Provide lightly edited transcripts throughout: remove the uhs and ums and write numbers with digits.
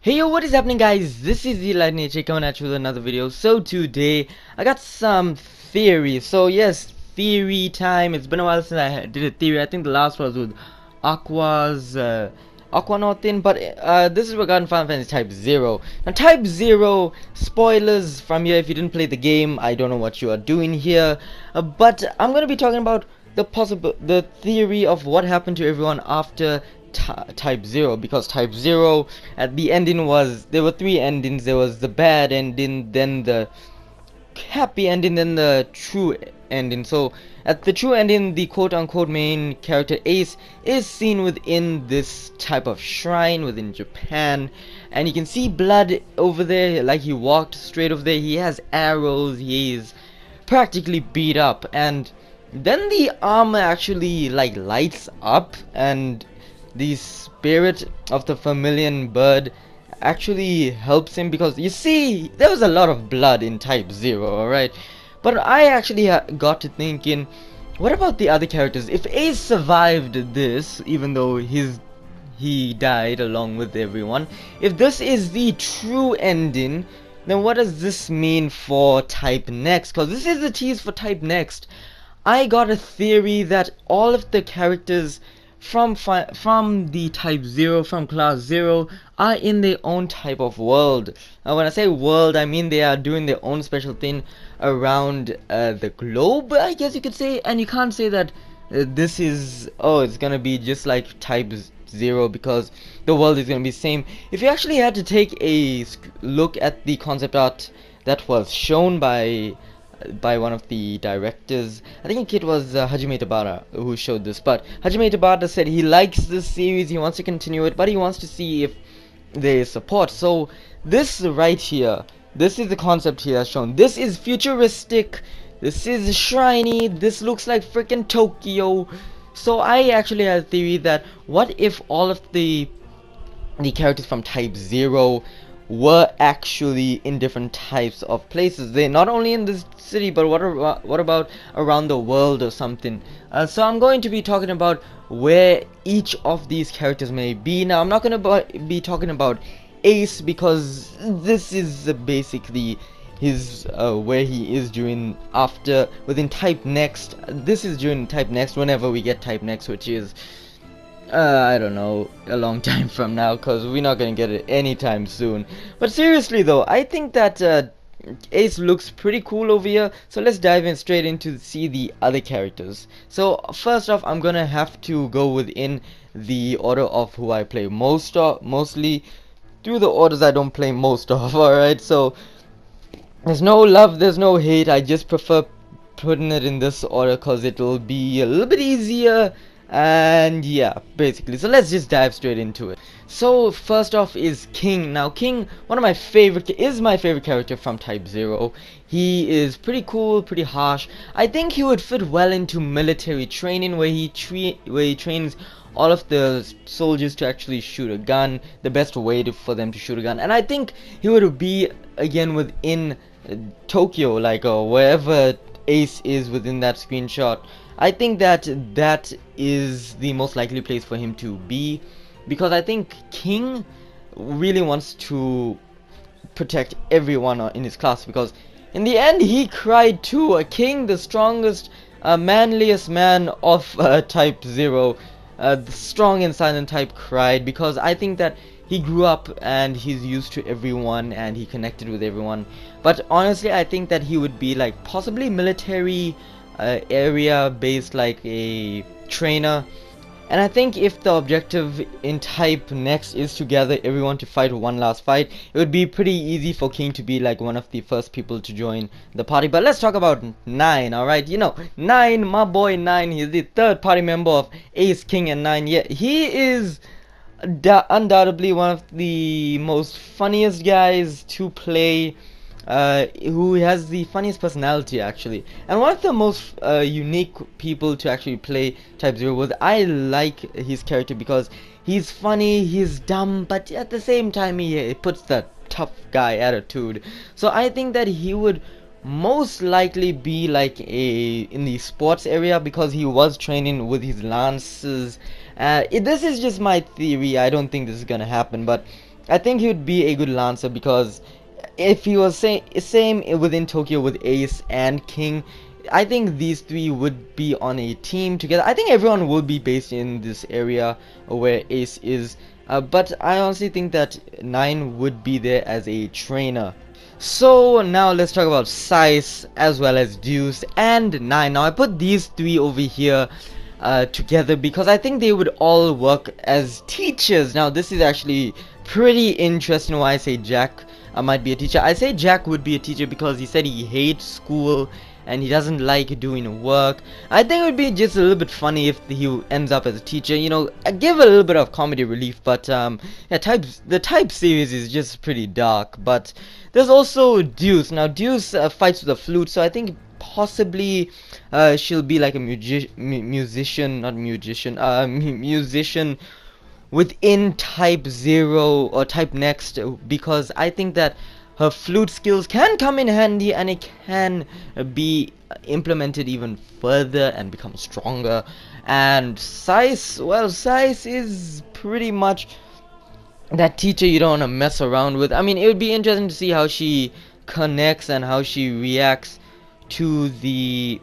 Hey yo, what is happening guys? This is the Lightning Chick coming at you with another video. So today, I got some theory. So yes, theory time. It's been a while since I did a theory. I think the last was with Aquanautin, but this is regarding Final Fantasy Type 0. Now Type 0, spoilers from here if you didn't play the game. I don't know what you are doing here. But I'm going to be talking about the theory of what happened to everyone after Type 0, because Type 0 at the ending there were three endings. There was the bad ending, then the happy ending, then the true ending. So at the true ending, the quote-unquote main character Ace is seen within this type of shrine within Japan, and you can see blood over there, like he walked straight over there. He has arrows, he is practically beat up, and then the armor actually like lights up, and the spirit of the vermilion bird actually helps him, because you see there was a lot of blood in Type 0, alright? But I actually got to thinking, what about the other characters? If Ace survived this, even though he died along with everyone, if this is the true ending, then what does this mean for Type Next? Because this is the tease for Type Next. I got a theory that all of the characters from the Type 0, from Class 0, are in their own type of world. When I say world, I mean they are doing their own special thing around the globe, I guess you could say. And you can't say that this is, oh, it's gonna be just like Type 0 because the world is gonna be the same. If you actually had to take a look at the concept art that was shown by one of the directors. I think it was Hajime Tabata who showed this, but Hajime Tabata said he likes this series, he wants to continue it, but he wants to see if there is support. So this right here, this is the concept here shown. This is futuristic, this is shiny, this looks like freaking Tokyo. So I actually had a theory that what if all of the characters from Type 0 were actually in different types of places. They're not only in this city, but what about around the world or something? So I'm going to be talking about where each of these characters may be. Now I'm not going to be talking about Ace, because this is basically his where he is during within Type Next. This is during Type Next, whenever we get Type Next, which is I don't know, a long time from now, because we're not gonna get it anytime soon. But seriously though, I think that Ace looks pretty cool over here, so let's dive in straight into see the other characters. So first off, I'm gonna have to go within the order of who I play mostly through the orders I don't play most of. Alright, so there's no love, there's no hate, I just prefer putting it in this order because it will be a little bit easier. And yeah, basically, so let's just dive straight into it. So first off is King. Now King, my favorite character from Type 0. He is pretty cool, pretty harsh. I think he would fit well into military training, where he trains all of the soldiers to actually shoot a gun, the best way for them to shoot a gun. And I think he would be again within Tokyo, like wherever Ace is within that screenshot. I think that is the most likely place for him to be, because I think King really wants to protect everyone in his class, because in the end he cried too. King, the strongest, manliest man of Type 0, the strong and silent type, cried, because I think that he grew up and he's used to everyone and he connected with everyone. But honestly, I think that he would be like possibly military area based, like a trainer. And I think if the objective in Type Next is to gather everyone to fight one last fight, it would be pretty easy for King to be like one of the first people to join the party. But let's talk about 9, alright? You know, 9, my boy 9, he's the third party member of Ace, King, and 9. Yeah, he is undoubtedly one of the most funniest guys to play, who has the funniest personality actually, and one of the most unique people to actually play Type 0 with. I like his character because he's funny, he's dumb, but at the same time he puts that tough guy attitude. So I think that he would most likely be like in the sports area, because he was training with his lances. This is just my theory, I don't think this is gonna happen, but I think he would be a good Lancer because if he was same within Tokyo with Ace and King, I think these three would be on a team together. I think everyone will be based in this area where Ace is, but I honestly think that 9 would be there as a trainer. So now let's talk about Sice as well as Deuce and 9. Now I put these three over here together because I think they would all work as teachers. Now this is actually pretty interesting why I say Jack might be a teacher. I say Jack would be a teacher because he said he hates school and he doesn't like doing work. I think it would be just a little bit funny if he ends up as a teacher, you know, give a little bit of comedy relief. But yeah, the Type series is just pretty dark. But there's also Deuce. Now Deuce fights with a flute, so I think possibly she'll be like a musician, not musician, musician within Type 0 or Type Next, because I think that her flute skills can come in handy and it can be implemented even further and become stronger. And Sice, well, Sice is pretty much that teacher you don't want to mess around with. I mean, it would be interesting to see how she connects and how she reacts to the,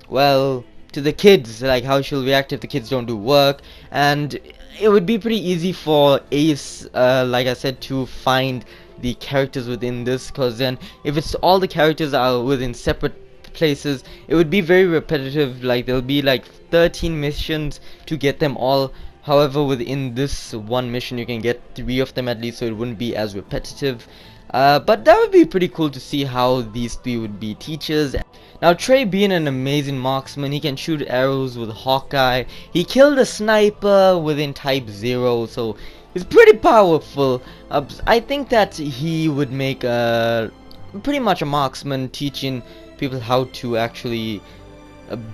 well, to the kids, like how she'll react if the kids don't do work. And it would be pretty easy for Ace, like I said, to find the characters within this, because then if it's all the characters are within separate places, it would be very repetitive. Like there'll be like 13 missions to get them all. However, within this one mission you can get 3 of them at least, so it wouldn't be as repetitive. But that would be pretty cool to see how these 3 would be teachers. Now Trey, being an amazing marksman, he can shoot arrows with Hawkeye. He killed a sniper within Type 0, so he's pretty powerful. I think that he would make pretty much a marksman, teaching people how to actually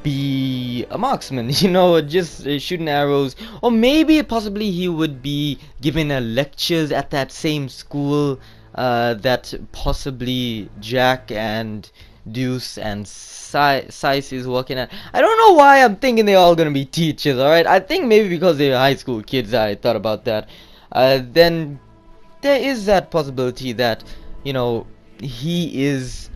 be a marksman, you know, just shooting arrows. Or maybe possibly he would be giving lectures at that same school that possibly Jack and Deuce and Sice is working at. I don't know why I'm thinking they're all gonna be teachers, alright? I think maybe because they're high school kids, I thought about that. Then there is that possibility that, you know, he is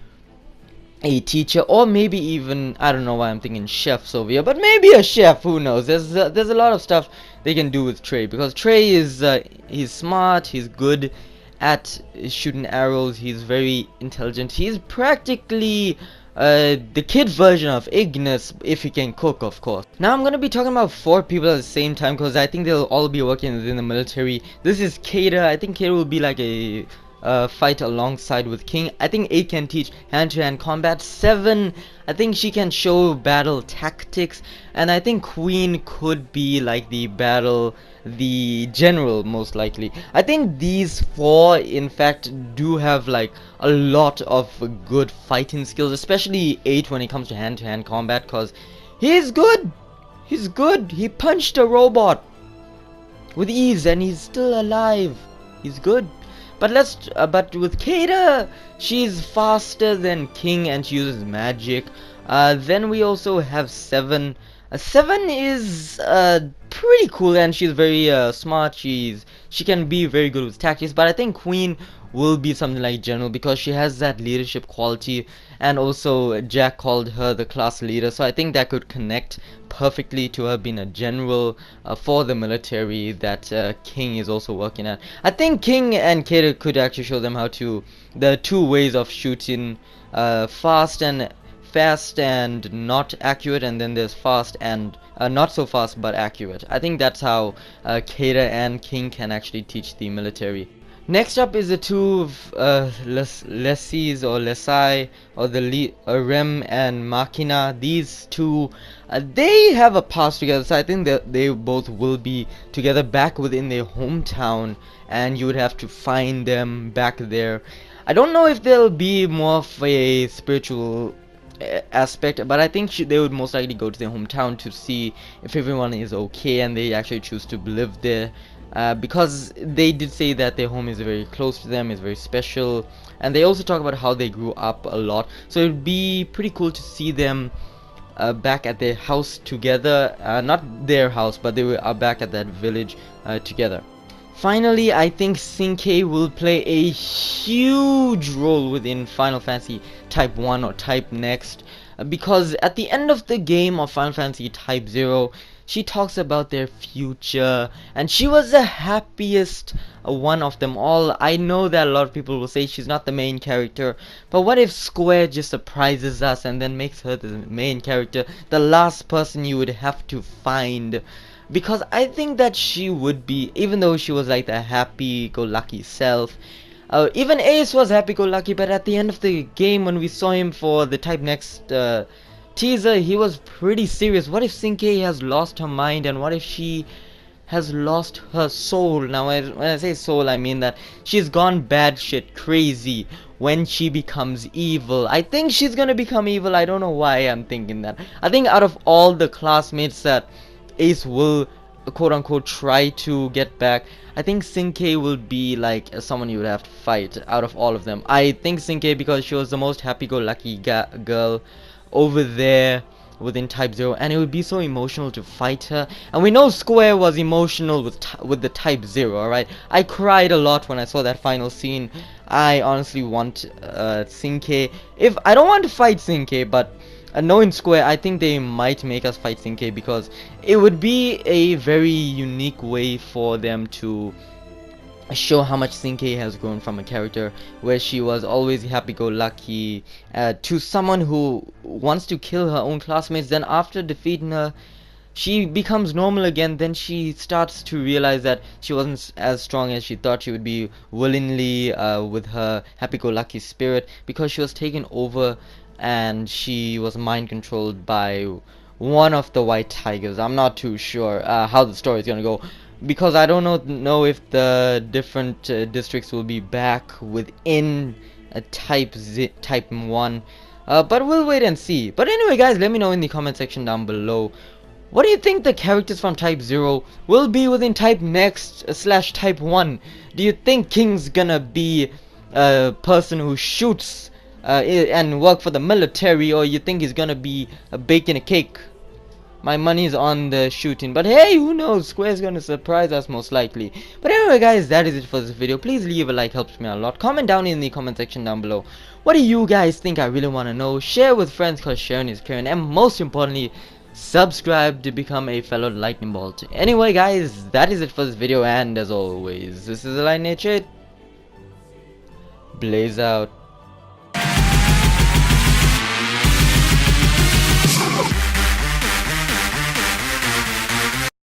a teacher, or maybe even, I don't know why I'm thinking chefs over here, but maybe a chef, who knows. There's a lot of stuff they can do with Trey, because Trey is he's smart, he's good at shooting arrows, he's very intelligent, he's practically the kid version of Ignis, if he can cook, of course. Now I'm gonna be talking about 4 people at the same time because I think they'll all be working within the military. This is Kater. I think Kater will be like a fight alongside with King. I think 8 can teach hand-to-hand combat. 7, I think she can show battle tactics, and I think Queen could be like the general, most likely. I think these 4 in fact do have like a lot of good fighting skills, especially 8 when it comes to hand-to-hand combat, because he's good. He punched a robot with ease and he's still alive. He's good. But but with Kater, she's faster than King and she uses magic. Then we also have 7. 7 is pretty cool and she's very smart. She can be very good with tactics. But I think Queen will be something like general because she has that leadership quality, and also Jack called her the class leader, so I think that could connect perfectly to her being a general for the military that King is also working at. I think King and Kater could actually show them how to, the 2 ways of shooting, fast and not accurate, and then there's fast and not so fast but accurate. I think that's how Kater and King can actually teach the military. Next up is the 2 lessees or Lesai, or the Rem and Machina. These 2, they have a past together, so I think that they both will be together back within their hometown, and you would have to find them back there. I don't know if they'll be more of a spiritual aspect, but I think they would most likely go to their hometown to see if everyone is okay and they actually choose to live there. Because they did say that their home is very close to them, is very special, and they also talk about how they grew up a lot, so it would be pretty cool to see them back at their house together. Not their house, but they are back at that village together. Finally, I think Sinke will play a huge role within Final Fantasy Type 1 or Type Next, because at the end of the game of Final Fantasy Type 0, she talks about their future, and she was the happiest one of them all. I know that a lot of people will say she's not the main character, but what if Square just surprises us and then makes her the main character, the last person you would have to find? Because I think that she would be, even though she was like the happy-go-lucky self, even Ace was happy-go-lucky, but at the end of the game when we saw him for the Type Next teaser, he was pretty serious. What if Sinke has lost her mind, and what if she has lost her soul? Now when I say soul, I mean that she's gone bad shit crazy when she becomes evil. I think she's gonna become evil. I don't know why I'm thinking that. I think out of all the classmates that Ace will quote unquote try to get back, I think Sinke will be like someone you would have to fight out of all of them. I think Sinke, because she was the most happy-go-lucky girl over there within Type 0, and it would be so emotional to fight her. And we know Square was emotional with the Type 0, alright? I cried a lot when I saw that final scene. I honestly want Sinke. If I don't want to fight Sinke, but knowing Square, I think they might make us fight Sinke, because it would be a very unique way for them to show how much Sinke has grown from a character where she was always happy-go-lucky to someone who wants to kill her own classmates. Then after defeating her, she becomes normal again. Then she starts to realize that she wasn't as strong as she thought she would be, willingly, with her happy-go-lucky spirit, because she was taken over and she was mind controlled by one of the white tigers. I'm not too sure how the story is gonna go, because I don't know if the different districts will be back within a Type 1, but we'll wait and see. But anyway guys, let me know in the comment section down below, what do you think the characters from Type 0 will be within Type Next / Type 1? Do you think King's gonna be a person who shoots and work for the military, or you think he's gonna be a baking a cake? My money's on the shooting, but hey, who knows? Square's gonna surprise us most likely. But anyway guys, that is it for this video. Please leave a like, helps me a lot. Comment down in the comment section down below, what do you guys think? I really want to know. Share with friends, cause sharing is caring, and most importantly, subscribe to become a fellow lightning bolt. Anyway guys, that is it for this video, and as always, this is the Lightning Shade. Blaze out.